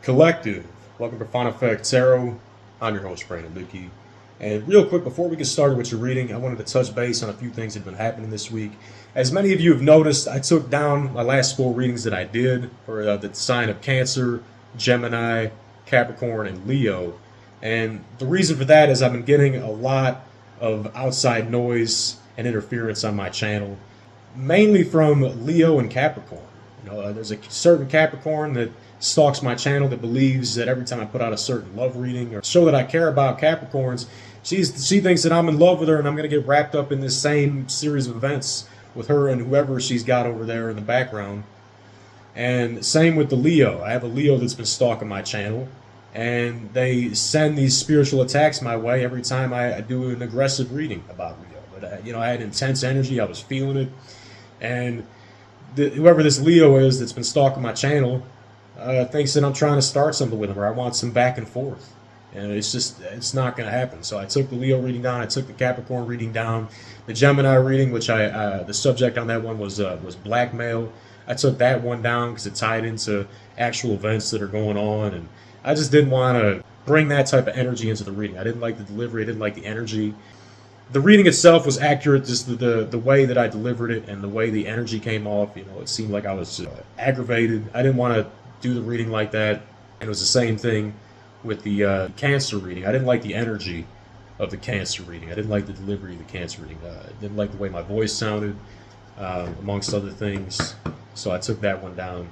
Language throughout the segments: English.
Collective. Welcome to Final Effect Tarot. I'm your host, Brandon Dickey. And real quick, before we get started with your reading, I wanted to touch base on a few things that have been happening this week. As many of you have noticed, I took down my last 4 readings that I did for the sign of Cancer, Gemini, Capricorn, and Leo. And the reason for that is I've been getting a lot of outside noise and interference on my channel, mainly from Leo and Capricorn. There's a certain Capricorn that stalks my channel that believes that every time I put out a certain love reading or show that I care about Capricorns, she thinks that I'm in love with her and I'm going to get wrapped up in this same series of events with her and whoever she's got over there in the background. And same with the Leo. I have a Leo that's been stalking my channel, and they send these spiritual attacks my way every time I do an aggressive reading about Leo. But I had intense energy. I was feeling it, and whoever this Leo is that's been stalking my channel thinks that I'm trying to start something with him, or I want some back and forth. And it's not going to happen. So I took the Leo reading down. I took the Capricorn reading down. The Gemini reading, which the subject on that one was blackmail. I took that one down because it tied into actual events that are going on, and I just didn't want to bring that type of energy into the reading. I didn't like the delivery. I didn't like the energy. The reading itself was accurate, just the way that I delivered it and the way the energy came off. It seemed like I was aggravated. I didn't want to do the reading like that. And it was the same thing with the Cancer reading. I didn't like the energy of the Cancer reading. I didn't like the delivery of the Cancer reading. I didn't like the way my voice sounded, amongst other things. So I took that one down.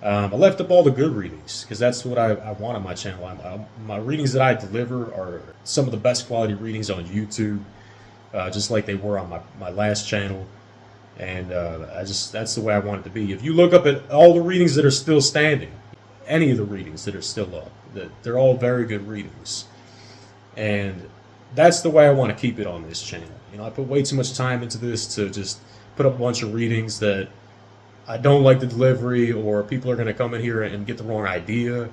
I left up all the good readings because that's what I want on my channel. My readings that I deliver are some of the best quality readings on YouTube, just like they were on my last channel. And that's the way I want it to be. If you look up at all the readings that are still standing, any of the readings that are still up, they're all very good readings. And that's the way I want to keep it on this channel. I put way too much time into this to just put up a bunch of readings that I don't like the delivery, or people are going to come in here and get the wrong idea.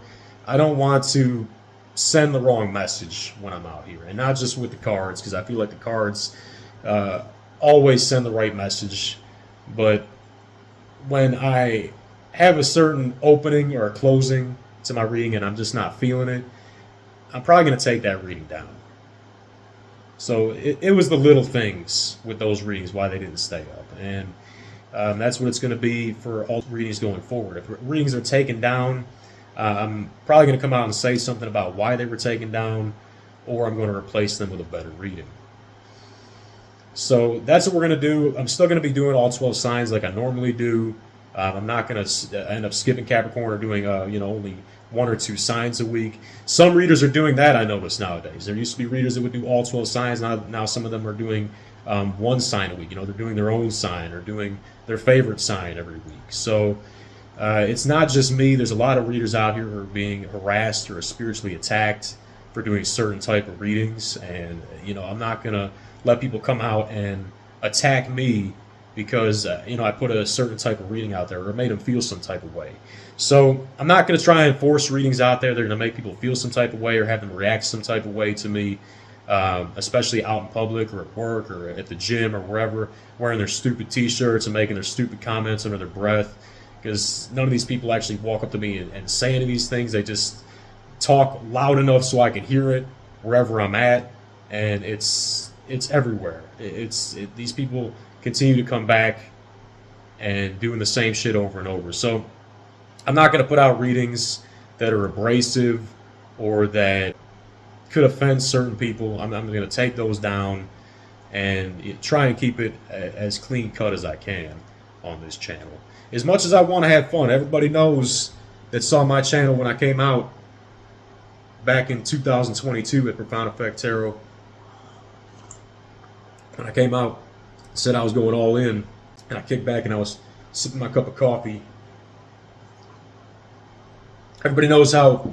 I don't want to send the wrong message when I'm out here, and not just with the cards, because I feel like the cards always send the right message. But when I have a certain opening or a closing to my reading and I'm just not feeling it, I'm probably going to take that reading down. So it was the little things with those readings why they didn't stay up, and that's what it's going to be for all readings going forward. If readings are taken down, I'm probably going to come out and say something about why they were taken down, or I'm going to replace them with a better reading. So that's what we're going to do. I'm still going to be doing all 12 signs like I normally do. I'm not going to end up skipping Capricorn or doing only 1 or 2 signs a week. Some readers are doing that, I notice nowadays. There used to be readers that would do all 12 signs. Now some of them are doing 1 sign a week. They're doing their own sign or doing their favorite sign every week. So it's not just me. There's a lot of readers out here who are being harassed or spiritually attacked for doing certain type of readings. And I'm not going to let people come out and attack me because I put a certain type of reading out there or made them feel some type of way. So I'm not going to try and force readings out there. They're going to make people feel some type of way or have them react some type of way to me, especially out in public or at work or at the gym or wherever, wearing their stupid t-shirts and making their stupid comments under their breath, because none of these people actually walk up to me and say any of these things. They just talk loud enough so I can hear it wherever I'm at, and it's everywhere. These people continue to come back and doing the same shit over and over. So I'm not going to put out readings that are abrasive or that could offend certain people. I'm going to take those down and try and keep it as clean cut as I can on this channel. As much as I want to have fun, everybody knows that saw my channel when I came out back in 2022 at Profound Effect Tarot. When I came out, said I was going all in, and I kicked back and I was sipping my cup of coffee. Everybody knows how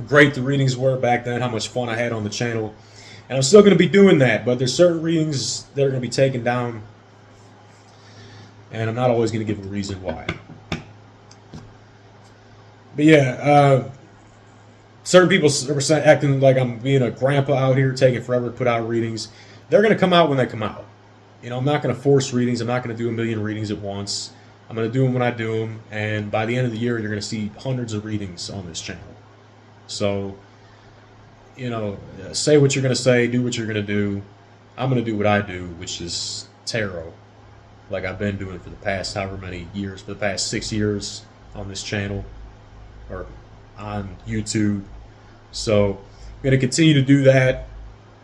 great the readings were back then, how much fun I had on the channel, and I'm still going to be doing that, but there's certain readings that are going to be taken down, and I'm not always going to give a reason why. But yeah, certain people are acting like I'm being a grandpa out here, taking forever to put out readings. They're going to come out when they come out. I'm not going to force readings. I'm not going to do a million readings at once. I'm going to do them when I do them, and by the end of the year, you're going to see hundreds of readings on this channel. So, say what you're going to say, do what you're going to do. I'm going to do what I do, which is tarot, like I've been doing for the past however many years, for the past 6 years on this channel or on YouTube. So I'm going to continue to do that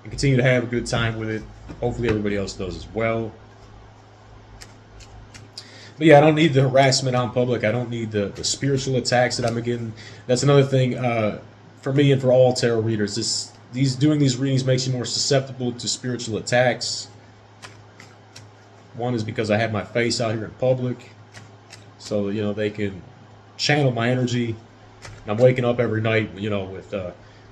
and continue to have a good time with it. Hopefully everybody else does as well. But yeah, I don't need the harassment on public. I don't need the spiritual attacks that I'm getting. That's another thing for me and for all tarot readers. Doing these readings makes you more susceptible to spiritual attacks. One is because I have my face out here in public, so they can channel my energy. And I'm waking up every night, with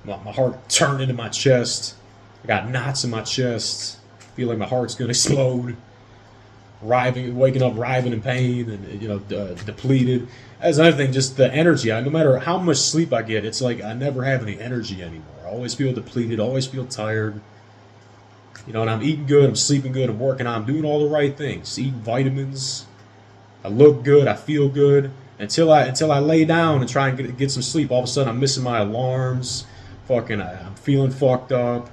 my heart turning in my chest. I got knots in my chest. Feel like my heart's gonna explode. Waking up writhing in pain and depleted. That's another thing, just the energy. No matter how much sleep I get, it's like I never have any energy anymore. I always feel depleted. Always feel tired. And I'm eating good. I'm sleeping good. I'm working out. I'm doing all the right things. Eating vitamins. I look good. I feel good. Until I lay down and try and get some sleep, all of a sudden I'm missing my alarms. I'm feeling fucked up.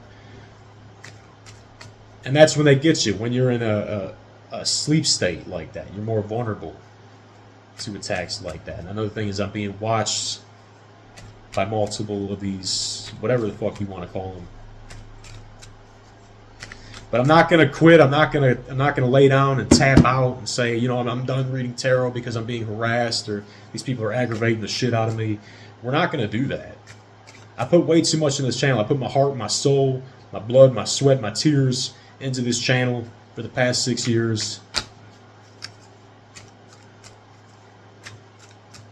And that's when they get you. When you're in a sleep state like that, you're more vulnerable to attacks like that. And another thing is I'm being watched by multiple of these, whatever the fuck you want to call them. But I'm not gonna quit. I'm not gonna lay down and tap out and say, I'm done reading tarot because I'm being harassed or these people are aggravating the shit out of me. We're not gonna do that. I put way too much in this channel. I put my heart, my soul, my blood, my sweat, my tears into this channel for the past 6 years.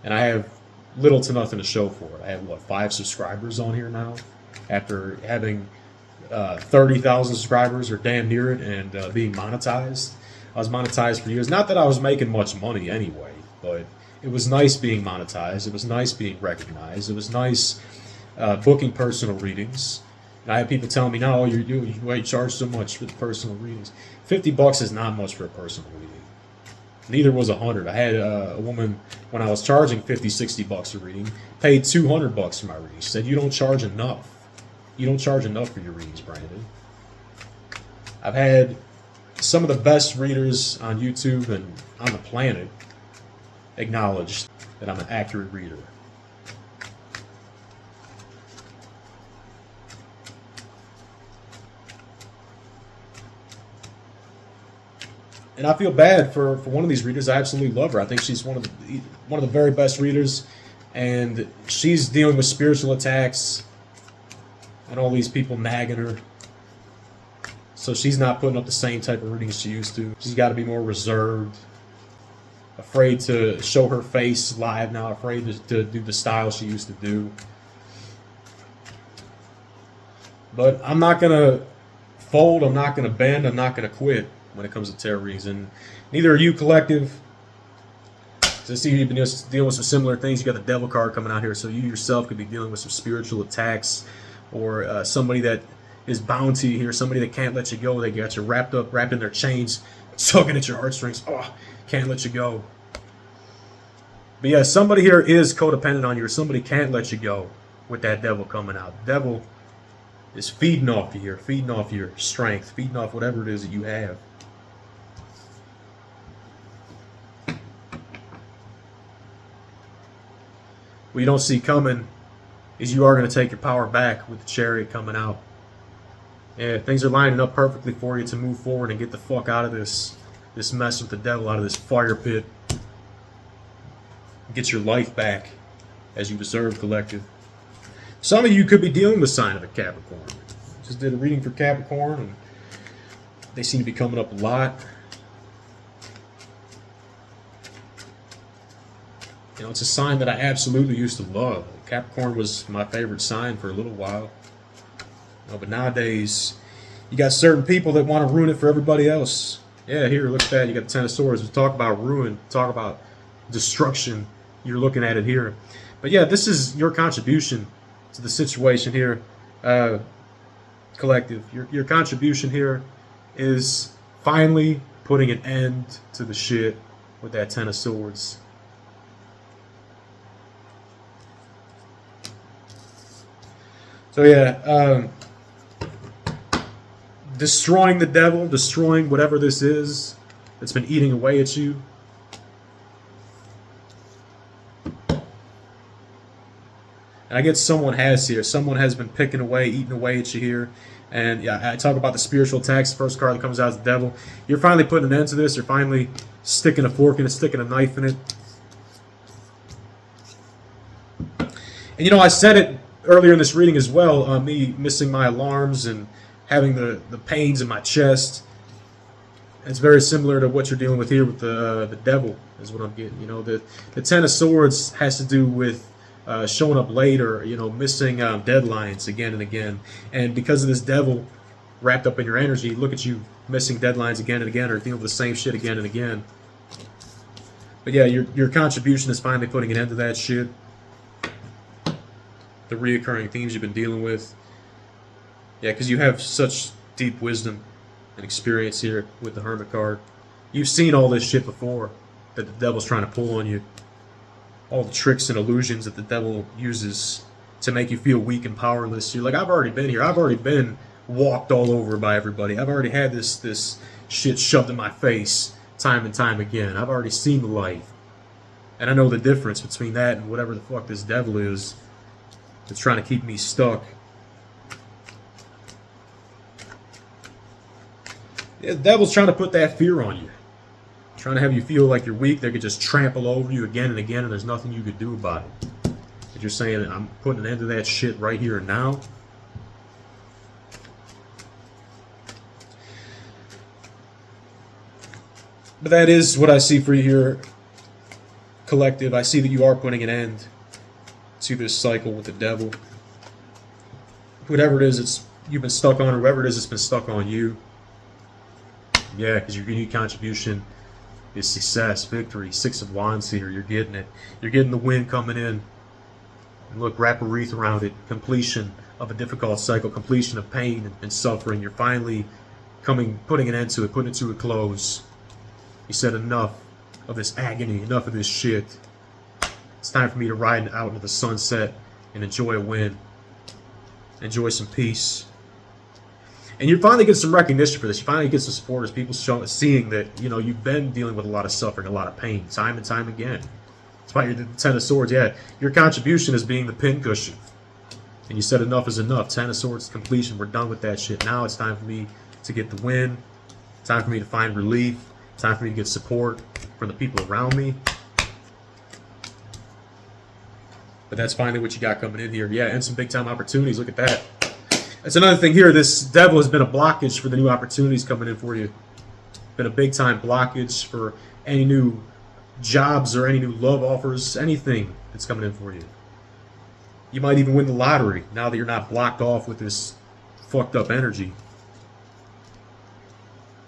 And I have little to nothing to show for it. I have, 5 subscribers on here now after having 30,000 subscribers or damn near it and being monetized. I was monetized for years. Not that I was making much money anyway, but it was nice being monetized. It was nice being recognized. It was nice booking personal readings. And I have people telling me, no, you charge so much for the personal readings. $50 is not much for a personal reading. Neither was 100. I had a woman, when I was charging $50-$60 a reading, paid $200 for my reading. She said, you don't charge enough. You don't charge enough for your readings, Brandon. I've had some of the best readers on YouTube and on the planet acknowledge that I'm an accurate reader. And I feel bad for one of these readers. I absolutely love her. I think she's one of the very best readers, and she's dealing with spiritual attacks and all these people nagging her. So she's not putting up the same type of readings she used to. She's got to be more reserved, afraid to show her face live now, afraid to do the style she used to do. But I'm not going to fold. I'm not going to bend. I'm not going to quit when it comes to tarot readings. And neither are you, collective. So I see you've been dealing with some similar things. You got the Devil card coming out here, so you yourself could be dealing with some spiritual attacks, or somebody that is bound to you here, somebody that can't let you go. They got you wrapped in their chains, tugging at your heartstrings. Oh, can't let you go. But yeah, somebody here is codependent on you, or somebody can't let you go with that Devil coming out. The Devil is feeding off you here, feeding off your strength, feeding off whatever it is that you have. What you don't see coming is you are going to take your power back with the Chariot coming out. Yeah, things are lining up perfectly for you to move forward and get the fuck out of this mess with the Devil, out of this fire pit. Get your life back as you deserve, collective. Some of you could be dealing with the sign of a Capricorn. Just did a reading for Capricorn, and they seem to be coming up a lot. It's a sign that I absolutely used to love. Capricorn was my favorite sign for a little while. But nowadays, you got certain people that want to ruin it for everybody else. Yeah, here, look at that. You got the Ten of Swords. We talk about ruin, talk about destruction. You're looking at it here. But yeah, this is your contribution to the situation here, collective. Your contribution here is finally putting an end to the shit with that Ten of Swords. So yeah, destroying the devil, destroying whatever this is that's been eating away at you. And I get someone has here. Someone has been picking away, eating away at you here. And yeah, I talk about the spiritual attacks. The first card that comes out is the devil. You're finally putting an end to this. You're finally sticking a fork in it, sticking a knife in it. And you know, I said it earlier in this reading as well, me missing my alarms and having the pains in my chest. It's very similar to what you're dealing with here with the devil, is what I'm getting. You know, the Ten of Swords has to do with showing up late, or, you know, missing deadlines again and again. And because of this devil wrapped up in your energy, look at you missing deadlines again and again, or dealing with the same shit again and again. But yeah, your contribution is finally putting an end to that shit. The reoccurring themes you've been dealing with. Yeah, because you have such deep wisdom and experience here with the Hermit card. You've seen all this shit before that the devil's trying to pull on you. All the tricks and illusions that the devil uses to make you feel weak and powerless. You're like, I've already been here. I've already been walked all over by everybody. I've already had this shit shoved in my face time and time again. I've already seen the light. And I know the difference between that and whatever the fuck this devil is that's trying to keep me stuck. Yeah, the devil's trying to put that fear on you. Trying to have you feel like you're weak. They could just trample over you again and again, and there's nothing you could do about it. But you're saying, I'm putting an end to that shit right here and now. But that is what I see for you here, collective. I see that you are putting an end to this cycle with the devil. Whatever it is you've been stuck on, or whoever it is that's been stuck on you. Yeah, because your unique contribution is success, victory. Six of Wands here. You're getting it. You're getting the win coming in. And look, wrap a wreath around it. Completion of a difficult cycle. Completion of pain and suffering. You're finally putting an end to it, putting it to a close. You said enough of this agony, enough of this shit. It's time for me to ride out into the sunset and enjoy a win. Enjoy some peace. And you finally get some recognition for this. You finally get some supporters, people seeing that, you know, you've been dealing with a lot of suffering, a lot of pain, time and time again. That's why you're the Ten of Swords. Yeah, your contribution is being the pincushion. And you said enough is enough. Ten of Swords completion. We're done with that shit. Now it's time for me to get the win. It's time for me to find relief. It's time for me to get support from the people around me. But that's finally what you got coming in here. Yeah, and some big time opportunities. Look at that. That's another thing here. This devil has been a blockage for the new opportunities coming in for you. Been a big time blockage for any new jobs or any new love offers, anything that's coming in for you. You might even win the lottery now that you're not blocked off with this fucked up energy.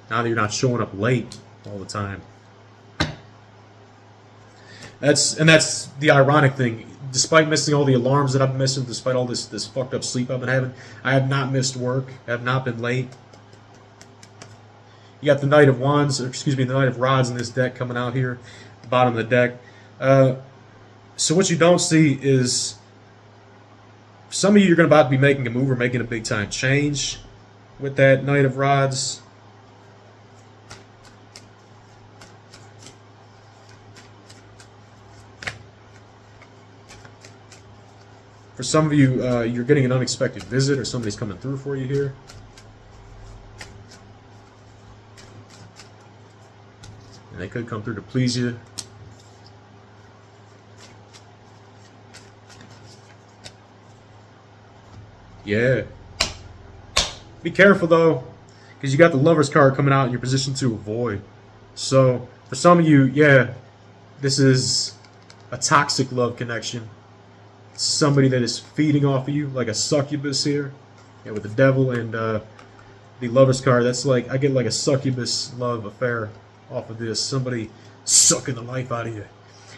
Now that you're not showing up late all the time. That's the ironic thing. Despite missing all the alarms that I've been missing, despite all this fucked up sleep I've been having, I have not missed work. I have not been late. You got the Knight of Wands, or excuse me, the Knight of Rods in this deck coming out here at the bottom of the deck. So what you don't see is some of you are going to about to be making a move or making a big time change with that Knight of Rods. For some of you, you're getting an unexpected visit, or somebody's coming through for you here. And they could come through to please you. Yeah. Be careful, though, because you got the Lover's card coming out in your position to avoid. So, for some of you, yeah, this is a toxic love connection. Somebody that is feeding off of you like a succubus here, yeah, with the devil and the Lover's card. That's like, I get like a succubus love affair off of this. Somebody sucking the life out of you,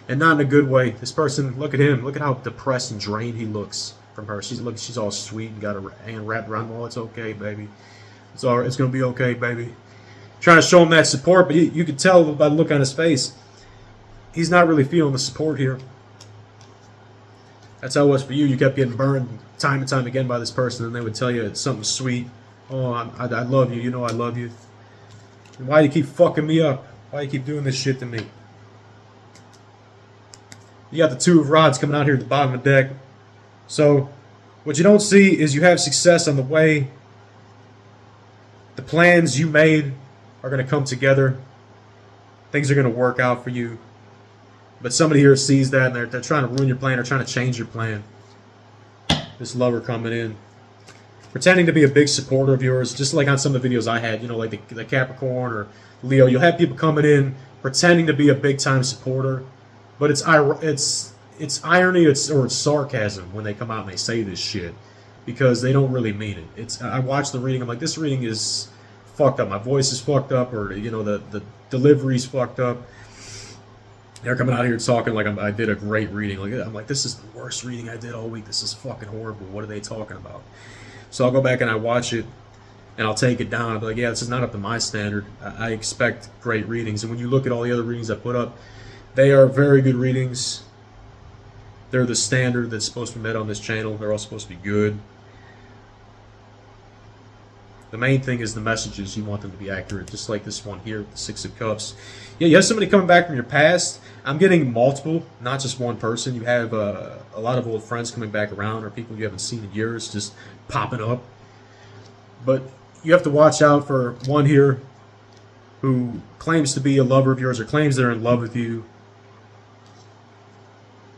and not in a good way. This person, look at him. Look at how depressed and drained he looks from her. She's all sweet and got her hand wrapped around him. Oh, it's okay, baby. It's all right. It's gonna be okay, baby. Trying to show him that support, but you can tell by the look on his face, he's not really feeling the support here. That's how it was for you. You kept getting burned time and time again by this person, and they would tell you it's something sweet. Oh, I love you. You know I love you. And why do you keep fucking me up? Why do you keep doing this shit to me? You got the two of rods coming out here at the bottom of the deck. So, what you don't see is you have success on the way. The plans you made are going to come together. Things are going to work out for you. But somebody here sees that and they're trying to ruin your plan or trying to change your plan. This lover coming in. Pretending to be a big supporter of yours, just like on some of the videos I had, you know, like the Capricorn or Leo. You'll have people coming in pretending to be a big-time supporter. But it's irony or it's sarcasm when they come out and they say this shit. Because they don't really mean it. I watched the reading, I'm like, this reading is fucked up. My voice is fucked up, or, you know, the delivery's fucked up. They're coming out here talking like I did a great reading. I'm like, this is the worst reading I did all week. This is fucking horrible. What are they talking about? So I'll go back and I watch it, and I'll take it down. I'll be like, yeah, this is not up to my standard. I expect great readings. And when you look at all the other readings I put up, they are very good readings. They're the standard that's supposed to be met on this channel. They're all supposed to be good. The main thing is the messages. You want them to be accurate, just like this one here, the Six of Cups. Yeah, you have somebody coming back from your past. I'm getting multiple, not just one person. You have a lot of old friends coming back around, or people you haven't seen in years just popping up. But you have to watch out for one here who claims to be a lover of yours or claims they're in love with you.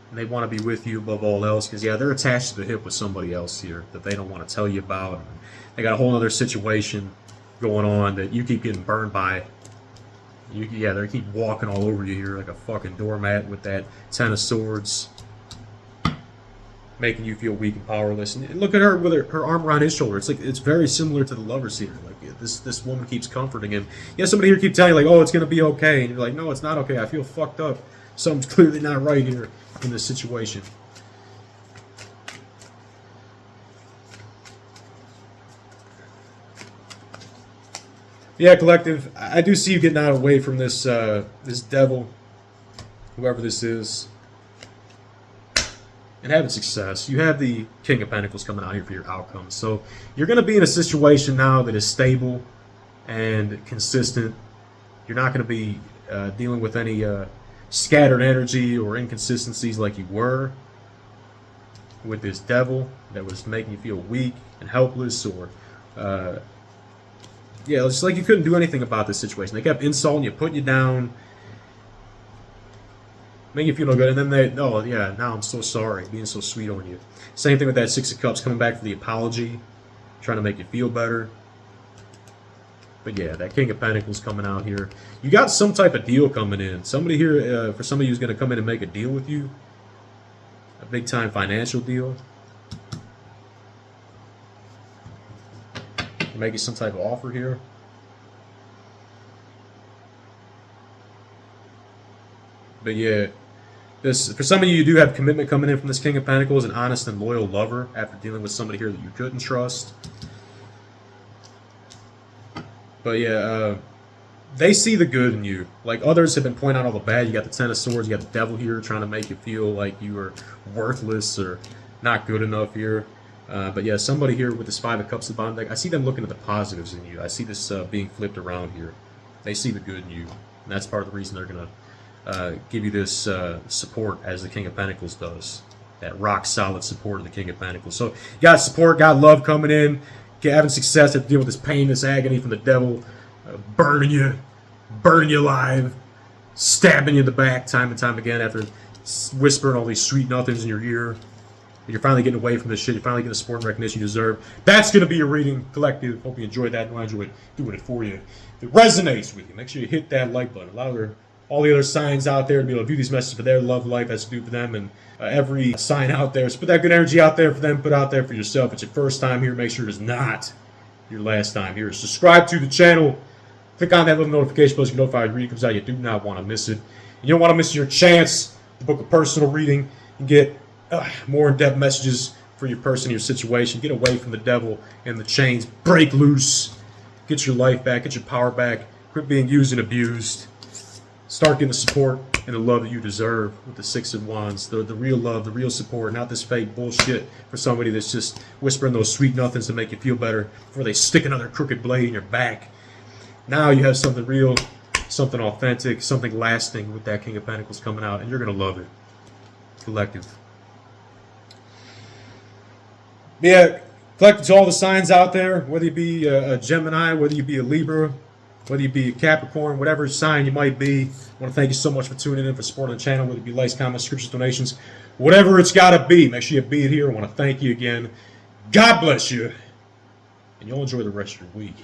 And they want to be with you above all else because, yeah, they're attached to the hip with somebody else here that they don't want to tell you about. They got a whole other situation going on that you keep getting burned by. Yeah, they keep walking all over you here like a fucking doormat with that Ten of Swords, making you feel weak and powerless. And look at her with her arm around his shoulder. It's very similar to the Lovers here. Like this woman keeps comforting him. Yeah, somebody here keeps telling you like, oh, it's gonna be okay, and you're like, no, it's not okay. I feel fucked up. Something's clearly not right here in this situation. Yeah, collective, I do see you getting out away from this this devil, whoever this is, and having success. You have the King of Pentacles coming out here for your outcomes. So you're going to be in a situation now that is stable and consistent. You're not going to be dealing with any scattered energy or inconsistencies like you were with this devil that was making you feel weak and helpless, or yeah, it's like you couldn't do anything about this situation. They kept insulting you, putting you down, making you feel no good, and then oh yeah, now I'm so sorry, being so sweet on you. Same thing with that Six of Cups, coming back for the apology, trying to make you feel better. But yeah, that King of Pentacles coming out here. You got some type of deal coming in. Somebody here, for somebody who's going to come in and make a deal with you, a big time financial deal. Make you some type of offer here. But yeah, this, for some of you do have commitment coming in from this King of Pentacles, an honest and loyal lover after dealing with somebody here that you couldn't trust. But yeah, they see the good in you. Like others have been pointing out all the bad. You got the Ten of Swords, you got the Devil here trying to make you feel like you are worthless or not good enough here. But yeah, somebody here with this Five of Cups at the bottom deck, I see them looking at the positives in you. I see this being flipped around here. They see the good in you. And that's part of the reason they're going to give you this support as the King of Pentacles does. That rock solid support of the King of Pentacles. So you got support, got love coming in, having success, have to deal with this pain, this agony from the devil, burning you alive, stabbing you in the back time and time again after whispering all these sweet nothings in your ear. You're finally getting away from this shit. You're finally getting the support and recognition you deserve. That's going to be your reading, collective. Hope you enjoyed that. I enjoyed doing it for you. If it resonates with you, make sure you hit that like button. Allow all the other signs out there to be able to view these messages for their love life as to do for them, and every sign out there. So put that good energy out there for them. Put out there for yourself. If it's your first time here, make sure it is not your last time here. Subscribe to the channel. Click on that little notification bell so you can notify when reading comes out. You do not want to miss it. You don't want to miss your chance to book a personal reading and get more in-depth messages for your person, your situation. Get away from the devil and the chains. Break loose. Get your life back. Get your power back. Quit being used and abused. Start getting the support and the love that you deserve with the Six of Wands, the real love, the real support, not this fake bullshit for somebody that's just whispering those sweet nothings to make you feel better before they stick another crooked blade in your back. Now you have something real, something authentic, something lasting with that King of Pentacles coming out, and you're going to love it. Collective. Yeah, collective to all the signs out there, whether you be a Gemini, whether you be a Libra, whether you be a Capricorn, whatever sign you might be. I want to thank you so much for tuning in, for supporting the channel, whether it be likes, comments, subscriptions, donations, whatever it's got to be. Make sure you be it here. I want to thank you again. God bless you, and you'll enjoy the rest of your week.